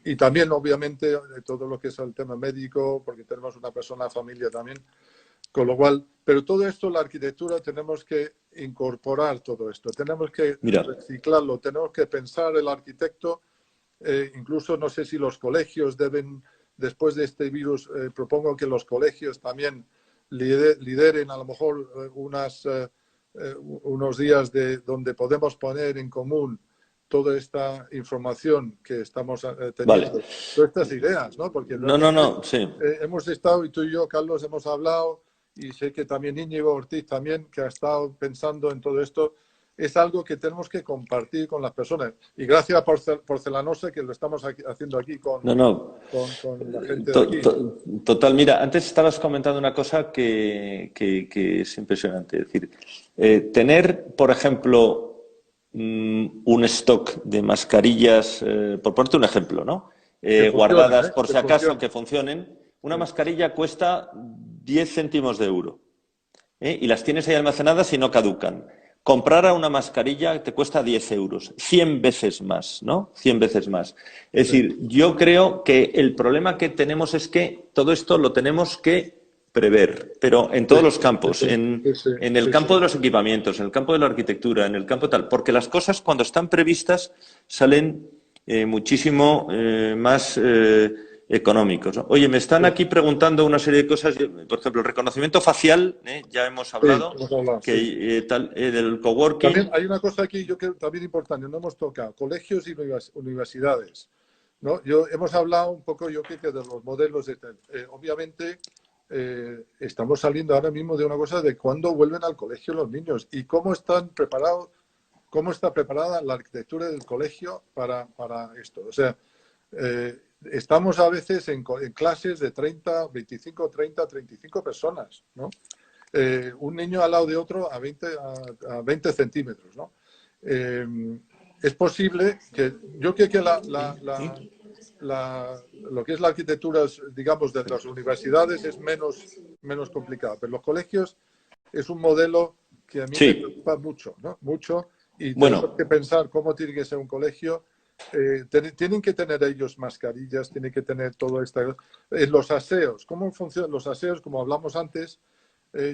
y también obviamente todo lo que es el tema médico, porque tenemos una persona, familia también, con lo cual, pero todo esto, la arquitectura, tenemos que incorporar todo esto, tenemos que reciclarlo, tenemos que pensar el arquitecto. Incluso no sé si los colegios deben, después de este virus, propongo que los colegios también lideren a lo mejor unos días donde podemos poner en común toda esta información que estamos teniendo, todas estas ideas, ¿no? Porque sí. Hemos estado, y tú y yo, Carlos, hemos hablado, y sé que también Íñigo Ortiz también, que ha estado pensando en todo esto. Es algo que tenemos que compartir con las personas. Y gracias a Porcelanosa, que lo estamos haciendo aquí con la gente de aquí. Total, mira, antes estabas comentando una cosa que es impresionante. Es decir, tener, por ejemplo, un stock de mascarillas, por ponerte un ejemplo, ¿no? Guardadas por si acaso, que funcionen. Una mascarilla cuesta 10 céntimos de euro. Y las tienes ahí almacenadas y no caducan. Comprar a una mascarilla te cuesta 10 euros, 100 veces más, ¿no? 100 veces más. Es decir, yo creo que el problema que tenemos es que todo esto lo tenemos que prever, pero en todos los campos, en el campo de los equipamientos, en el campo de la arquitectura, en el campo tal, porque las cosas cuando están previstas salen muchísimo más económicos, ¿no? Oye, me están aquí preguntando una serie de cosas, por ejemplo, el reconocimiento facial, ya hemos hablado, del coworking. También hay una cosa aquí, yo creo también importante, no hemos tocado, colegios y universidades, ¿no? Hemos hablado un poco, yo creo que de los modelos, obviamente estamos saliendo ahora mismo de una cosa de cuándo vuelven al colegio los niños y cómo están preparados, cómo está preparada la arquitectura del colegio para esto. O sea, estamos a veces en clases de 35 personas, ¿no? Un niño al lado de otro a 20 centímetros, ¿no? Es posible que, yo creo que lo que es la arquitectura, digamos, de las universidades es menos complicado, pero los colegios es un modelo que a mí me preocupa mucho, ¿no? Mucho, y tenemos que pensar cómo tiene que ser un colegio. Tienen que tener ellos mascarillas, tienen que tener todo esto. Los aseos, ¿cómo funcionan los aseos? Como hablamos antes,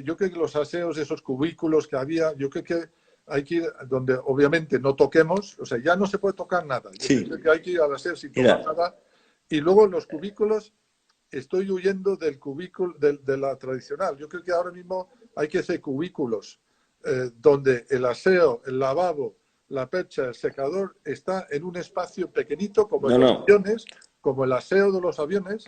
yo creo que los aseos, esos cubículos que había, yo creo que hay que ir donde obviamente no toquemos, o sea, ya no se puede tocar nada. Yo creo que hay que ir al aseo sin tocar nada. Y luego los cubículos, estoy huyendo del cubículo, de la tradicional. Yo creo que ahora mismo hay que hacer cubículos donde el aseo, el lavabo, la percha, el secador, está en un espacio pequeñito como No, en los no. aviones, como el aseo de los aviones,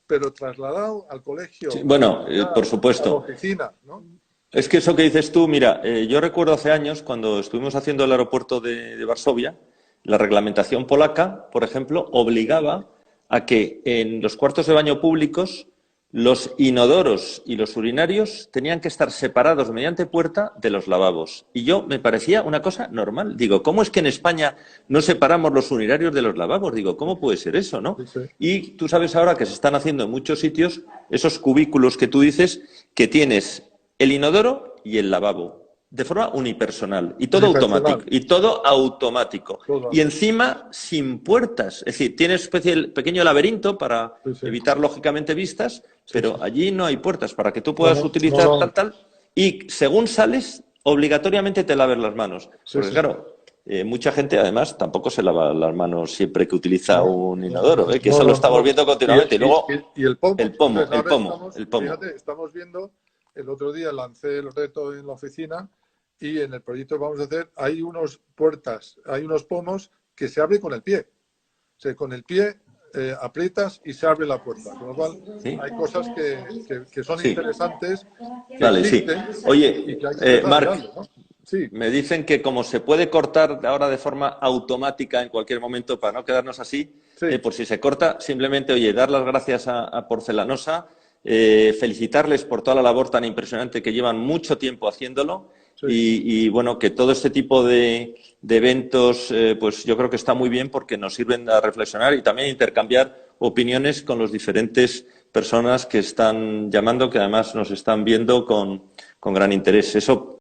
pero trasladado al colegio, Sí, a la bueno, universidad, por a la supuesto. oficina, ¿no? Es que eso que dices tú, mira, yo recuerdo hace años cuando estuvimos haciendo el aeropuerto de Varsovia, la reglamentación polaca, por ejemplo, obligaba a que en los cuartos de baño públicos los inodoros y los urinarios tenían que estar separados mediante puerta de los lavabos. Y yo me parecía una cosa normal. Digo, ¿cómo es que en España no separamos los urinarios de los lavabos? Digo, ¿cómo puede ser eso, no? Sí, sí. Y tú sabes ahora que se están haciendo en muchos sitios esos cubículos que tú dices que tienes el inodoro y el lavabo, de forma unipersonal y todo automático. Unipersonal, Y todo automático. todo. Y encima sin puertas. Es decir, tienes especie de pequeño laberinto para Sí, sí. evitar, lógicamente, vistas, Sí, pero sí. allí no hay puertas para que tú No, puedas no, utilizar no, no. tal. Y según sales, obligatoriamente te laves las manos. Sí, Porque sí. claro, mucha gente además tampoco se lava las manos siempre que utiliza No, un inodoro, que no, eso lo no, estamos no. viendo Y, continuamente. Y y- luego y el pomo. el pomo, Entonces, el ahora pomo, el pomo. fíjate, estamos viendo, el otro día lancé el reto en la oficina y en el proyecto que vamos a hacer hay unos puertas, hay unos pomos que se abren con el pie. O sea, con el pie aprietas y se abre la puerta. Con lo cual, ¿Sí? hay cosas que son Sí. interesantes, que Vale, sí. existen y que Oye, hay que empezar a Marc, mirarlo, ¿no? Sí, me dicen que como se puede cortar ahora de forma automática en cualquier momento para no quedarnos así, sí, por si se corta, simplemente, oye, dar las gracias a Porcelanosa, felicitarles por toda la labor tan impresionante que llevan mucho tiempo haciéndolo sí. y, bueno, que todo este tipo de eventos, pues yo creo que está muy bien porque nos sirven a reflexionar y también intercambiar opiniones con las diferentes personas que están llamando, que además nos están viendo con gran interés. Eso